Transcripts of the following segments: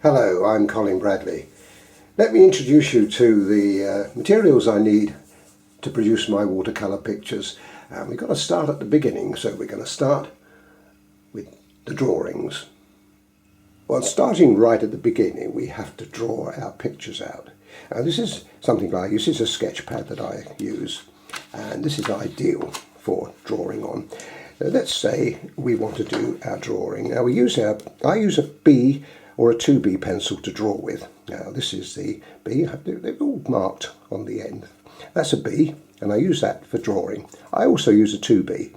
Hello, I'm Colin Bradley. Let me introduce you to the materials I need to produce my watercolour pictures. We've got to start at the beginning, so we're going to start with the drawings. Well, starting right at the beginning, we have to draw our pictures out. Now, this is something I use. This is a sketch pad that I use, and this is ideal for drawing on. Now, let's say we want to do our drawing. Now, I use a B or a 2B pencil to draw with. Now, this is the B. They're all marked on the end. That's a B, and I use that for drawing. I also use a 2B.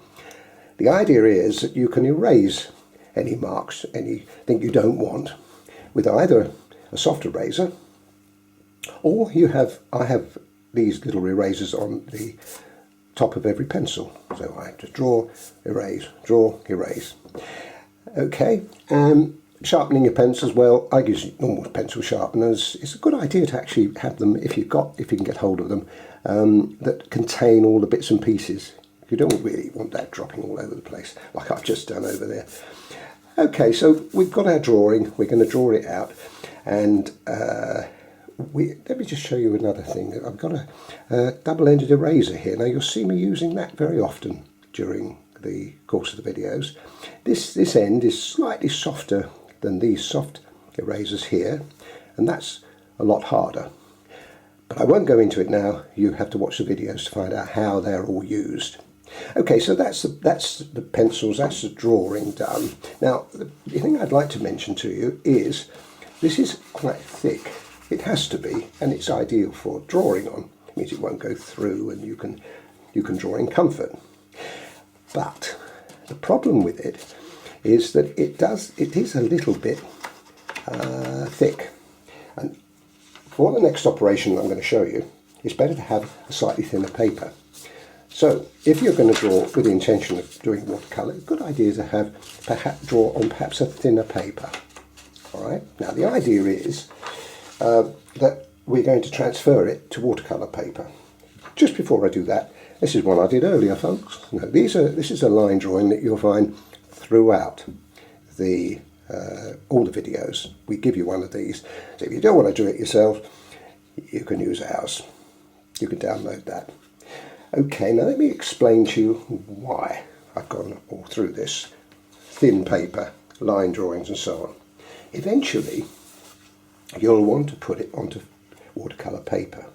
The idea is that you can erase any marks, anything you don't want, with either a soft eraser, or I have these little erasers on the top of every pencil. So I have to draw, erase, draw, erase. Okay, sharpening your pencils, well, I use normal pencil sharpeners. It's a good idea to actually have them, if you can get hold of them, that contain all the bits and pieces. You don't really want that dropping all over the place, like I've just done over there. Okay, so we've got our drawing. We're going to draw it out, and let me just show you another thing. I've got a double-ended eraser here. Now, you'll see me using that very often during the course of the videos. This end is slightly softer than these soft erasers here, and that's a lot harder. But I won't go into it now. You have to watch the videos to find out how they're all used. Okay, so that's the pencils, that's the drawing done. Now, the thing I'd like to mention to you is this is quite thick. It has to be, and it's ideal for drawing on. It means it won't go through, and you can draw in comfort. But the problem with it is that it is a little bit thick, and for the next operation I'm going to show you, it's better to have a slightly thinner paper. So if you're going to draw with the intention of doing watercolour, a good idea is to draw on perhaps a thinner paper. All right. Now, the idea is that we're going to transfer it to watercolour paper. Just before I do that, this is one I did earlier, folks. Now, this is a line drawing that you'll find throughout all the videos. We give you one of these. So if you don't want to do it yourself, you can use ours. You can download that. Okay, now let me explain to you why I've gone all through this thin paper, line drawings and so on. Eventually, you'll want to put it onto watercolour paper.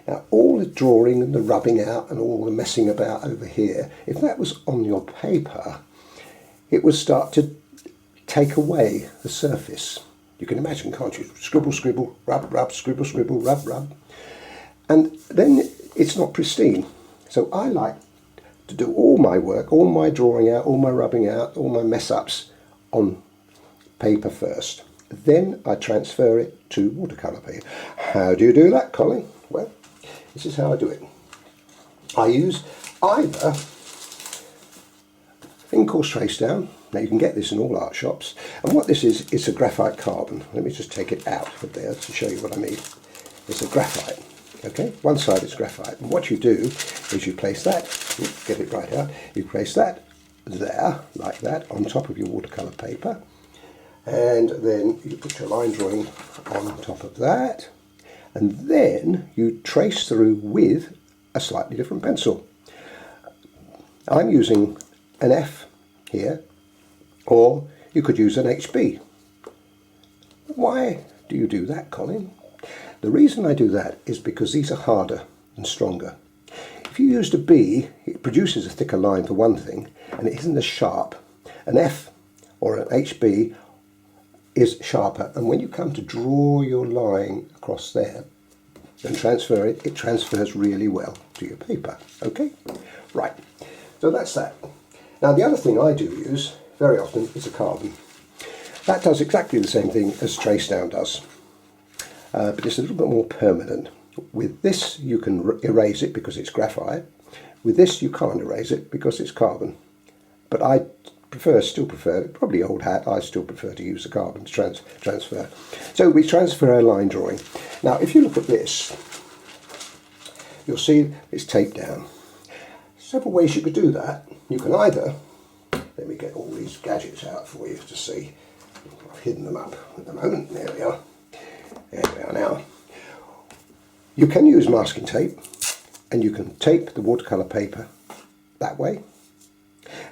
Now, all the drawing and the rubbing out and all the messing about over here, if that was on your paper, it would start to take away the surface. You can imagine, can't you? Scribble, scribble, rub, rub, scribble, scribble, rub, rub. And then it's not pristine. So I like to do all my work, all my drawing out, all my rubbing out, all my mess ups on paper first. Then I transfer it to watercolour paper. How do you do that, Colin? Well, this is how I do it. I use either a thing called trace down. Now, you can get this in all art shops. And what this is, it's a graphite carbon. Let me just take it out of there to show you what I mean. It's a graphite. Okay, one side is graphite. And what you do is you place that, get it right out, you place that there, like that, on top of your watercolour paper. And then you put your line drawing on top of that. And then you trace through with a slightly different pencil. I'm using an F here, or you could use an HB. Why do you do that, Colin? The reason I do that is because these are harder and stronger. If you used a B, it produces a thicker line for one thing, and it isn't as sharp. An F or an HB is sharper, and when you come to draw your line across there and transfer it, it transfers really well to your paper. Okay? Right. So that's that. Now, the other thing I do use very often is a carbon. That does exactly the same thing as trace down does. But it's a little bit more permanent. With this you can erase it because it's graphite. With this you can't erase it because it's carbon. But I still prefer, probably old hat, I still prefer to use the carbon to transfer. So we transfer our line drawing. Now, if you look at this, you'll see it's taped down. Several ways you could do that. You can either, let me get all these gadgets out for you to see. I've hidden them up at the moment. There we are. There we are now. You can use masking tape, and you can tape the watercolour paper that way.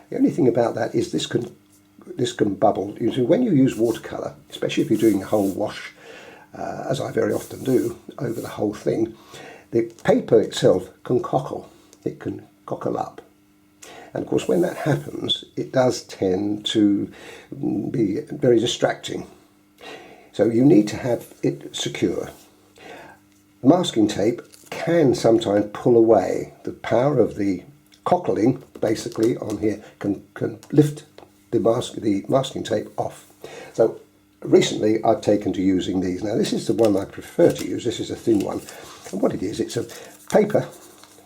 The only thing about that is this can bubble. Usually when you use watercolour, especially if you're doing the whole wash, as I very often do, over the whole thing, the paper itself can cockle. It can cockle up. And of course when that happens, it does tend to be very distracting. So you need to have it secure. Masking tape can sometimes pull away. The power of the cockling, basically, on here can lift the masking tape off. So recently I've taken to using these. Now this is the one I prefer to use. This is a thin one. And what it is, it's a paper.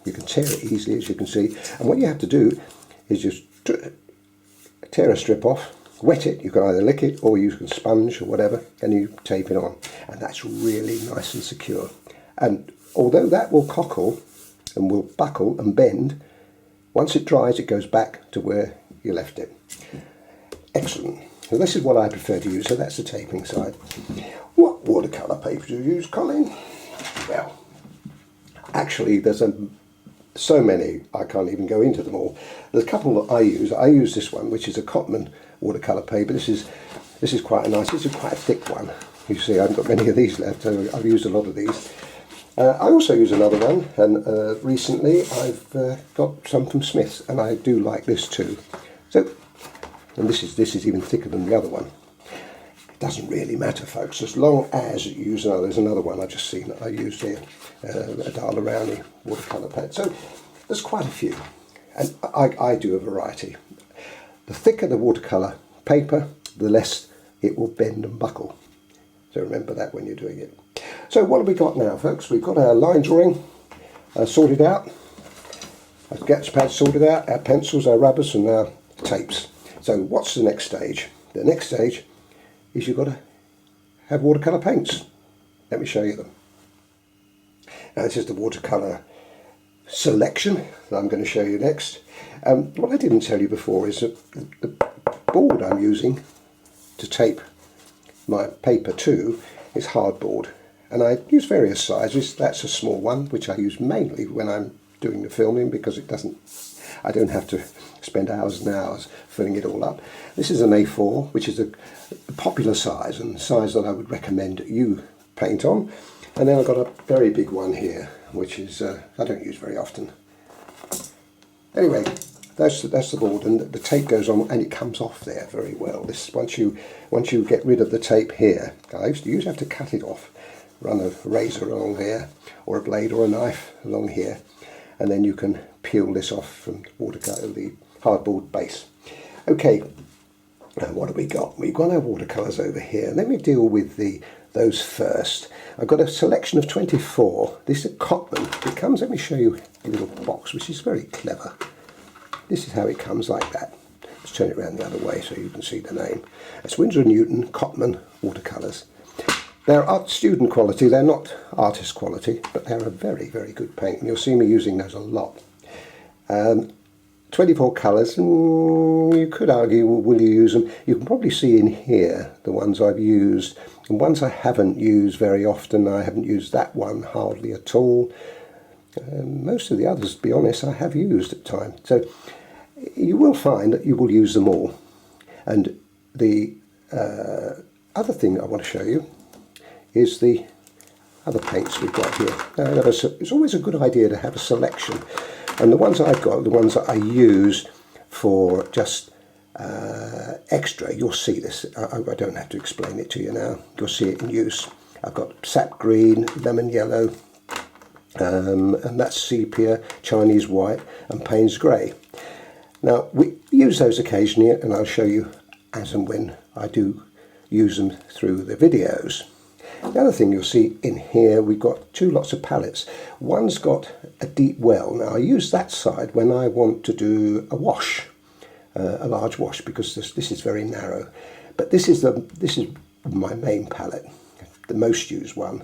You can tear it easily, as you can see. And what you have to do is just tear a strip off, wet it. You can either lick it or you can sponge or whatever, and you tape it on. And that's really nice and secure. And although that will cockle and will buckle and bend, once it dries, it goes back to where you left it. Excellent. So this is what I prefer to use. So that's the taping side. What watercolour paper do you use, Colin? Well, actually, there's so many, I can't even go into them all. There's a couple that I use. I use this one, which is a Cotman watercolour paper. This is quite a nice. This is quite a thick one. You see, I haven't got many of these left, so I've used a lot of these. I also use another one, and recently I've got some from Smith's, and I do like this too. So, and this is even thicker than the other one. It doesn't really matter, folks, as long as you use another. There's another one I've just seen that I used here, a Dala Rowney watercolour pad. So there's quite a few, and I do a variety. The thicker the watercolour paper, the less it will bend and buckle. So remember that when you're doing it. So what have we got now, folks? We've got our line drawing sorted out, our sketch pad sorted out, our pencils, our rubbers, and our tapes. So what's the next stage? The next stage is you've got to have watercolour paints. Let me show you them. Now this is the watercolour selection that I'm going to show you next. What I didn't tell you before is that the board I'm using to tape my paper to is hardboard, and I use various sizes. That's a small one, which I use mainly when I'm doing the filming, because I don't have to spend hours and hours filling it all up. This is an A4, which is a popular size, and the size that I would recommend you paint on. And then I've got a very big one here, which is I don't use very often. Anyway, that's the board, and the tape goes on and it comes off there very well. This once you get rid of the tape here, guys, you usually have to cut it off, run a razor along here, or a blade or a knife along here, and then you can peel this off from the hardboard base. Okay, now what have we got? We've got our watercolours over here. Let me deal with those first. I've got a selection of 24. This is a Cotman. It comes, let me show you a little box, which is very clever. This is how it comes, like that. Let's turn it around the other way so you can see the name. It's Winsor & Newton Cotman watercolours. They're art student quality, they're not artist quality, but they're a very, very good paint, and you'll see me using those a lot. 24 colours, you could argue, will you use them? You can probably see in here the ones I've used, and ones I haven't used very often. I haven't used that one hardly at all. Most of the others, to be honest, I have used at times. So you will find that you will use them all. And the other thing I want to show you is the other paints we've got here. Now, it's always a good idea to have a selection. And the ones I've got are the ones that I use for just extra. You'll see this. I don't have to explain it to you now. You'll see it in use. I've got sap green, lemon yellow, and that's sepia, Chinese white, and Payne's grey. Now, we use those occasionally, and I'll show you as and when I do use them through the videos. The other thing you'll see in here, we've got two lots of palettes. One's got a deep well. Now I use that side when I want to do a wash, a large wash, because this is very narrow. But this is my main palette, the most used one,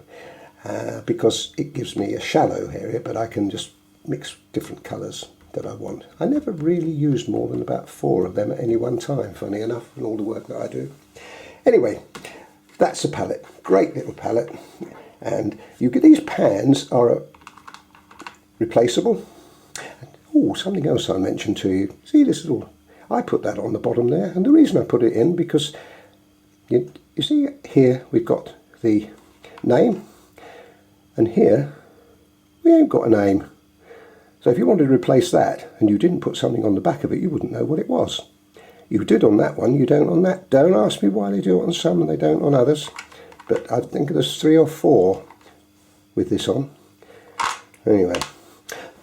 because it gives me a shallow area, but I can just mix different colours that I want. I never really use more than about 4 of them at any one time, funny enough, in all the work that I do. Anyway, that's a palette, great little palette. And you get these pans are replaceable. Oh, something else I mentioned to you. See this little, I put that on the bottom there, and the reason I put it in because you see here we've got the name, and here we ain't got a name. So if you wanted to replace that and you didn't put something on the back of it, you wouldn't know what it was. You did on that one, you don't on that. Don't ask me why they do it on some and they don't on others. But I think there's 3 or 4 with this on. Anyway,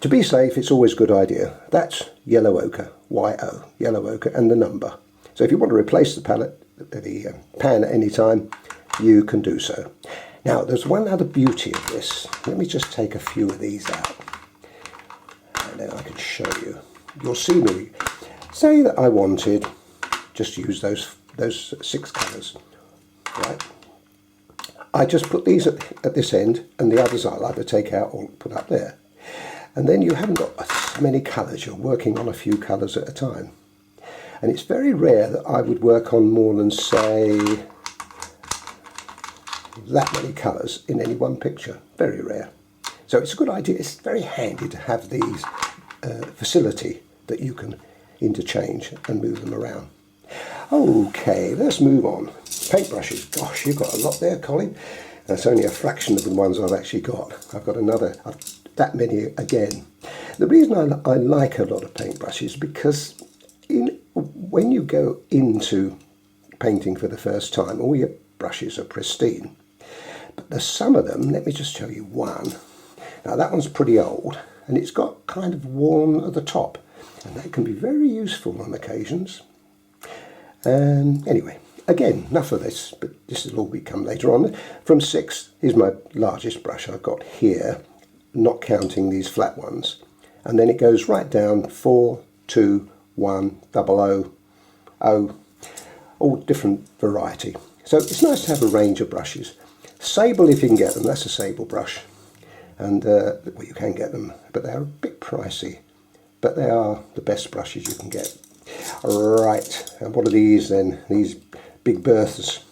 to be safe, it's always a good idea. That's yellow ochre, Y-O, yellow ochre, and the number. So if you want to replace the palette, the pan at any time, you can do so. Now, there's one other beauty of this. Let me just take a few of these out, and then I can show you. You'll see me. Say that I wanted just to use those 6 colours, right? I just put these at this end, and the others I'll either take out or put up there. And then you haven't got so many colours. You're working on a few colours at a time. And it's very rare that I would work on more than, say, that many colours in any one picture. Very rare. So it's a good idea. It's very handy to have these facility that you can interchange and move them around. Okay, let's move on. Paintbrushes. Gosh, you've got a lot there, Colin. That's only a fraction of the ones I've actually got. I've got that many again. The reason I like a lot of paintbrushes is because when you go into painting for the first time, all your brushes are pristine. But there's some of them, let me just show you one. Now that one's pretty old, and it's got kind of worn at the top, and that can be very useful on occasions. Anyway, again, enough of this, but this will all become later on. From 6 is my largest brush I've got here, not counting these flat ones. And then it goes right down 4, 2, 1, 00, 0, all different variety. So it's nice to have a range of brushes. Sable, if you can get them, that's a sable brush. And well, you can get them, but they're a bit pricey. But they are the best brushes you can get. Right, and what are these then? These big berths.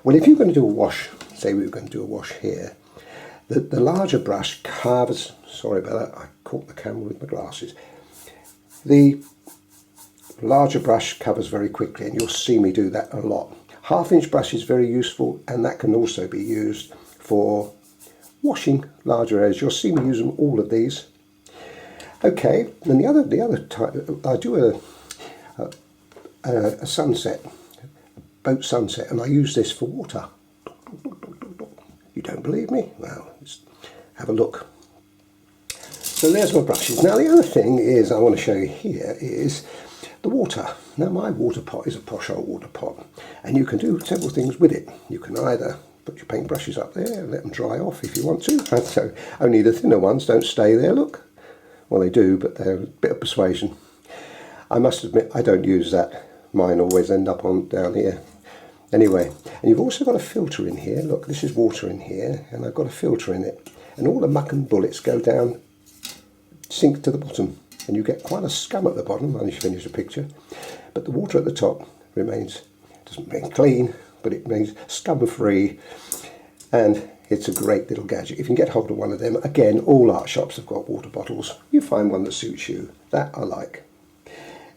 Well, if you're going to do a wash, say we were going to do a wash here, the larger brush carves, sorry about that, I caught the camera with my glasses. The larger brush covers very quickly, and you'll see me do that a lot. 1/2-inch brush is very useful, and that can also be used for washing larger areas. You'll see me use them, all of these. Okay, and the other type, I do a sunset, a boat sunset, and I use this for water. You don't believe me? Well, just have a look. So there's my brushes. Now the other thing is I want to show you here is the water. Now my water pot is a posh old water pot, and you can do several things with it. You can either put your paintbrushes up there and let them dry off if you want to. So only the thinner ones don't stay there, look. Well, they do, but they're a bit of persuasion. I must admit I don't use that. Mine always end up on down here. Anyway, and you've also got a filter in here. Look, this is water in here, and I've got a filter in it. And all the muck and bullets go down, sink to the bottom, and you get quite a scum at the bottom when you finish the picture. But the water at the top doesn't remain clean, but it remains scum-free, and it's a great little gadget. If you can get hold of one of them, again, all art shops have got water bottles. You find one that suits you. That I like.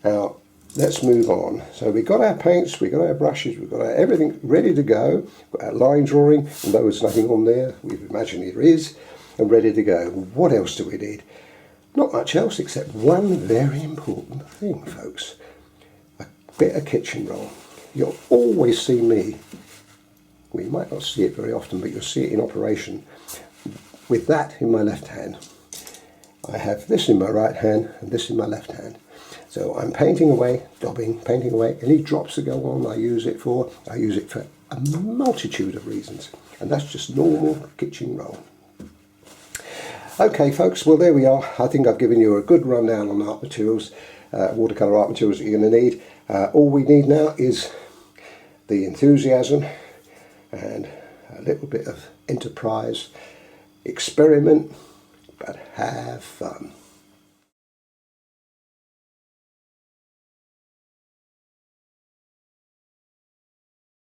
Now, let's move on. So we've got our paints, we've got our brushes, we've got our everything ready to go. We've got our line drawing, although there's nothing on there, we've imagined there is, and ready to go. What else do we need? Not much else except one very important thing, folks. A bit of kitchen roll. You'll always see me, well, you might not see it very often, but you'll see it in operation with that in my left hand. I have this in my right hand and this in my left hand. So I'm painting away, daubing, painting away. Any drops that go on, I use it for a multitude of reasons. And that's just normal kitchen roll. Okay, folks, well, there we are. I think I've given you a good rundown on art materials, watercolour art materials that you're going to need. All we need now is the enthusiasm and a little bit of enterprise, experiment, but have fun.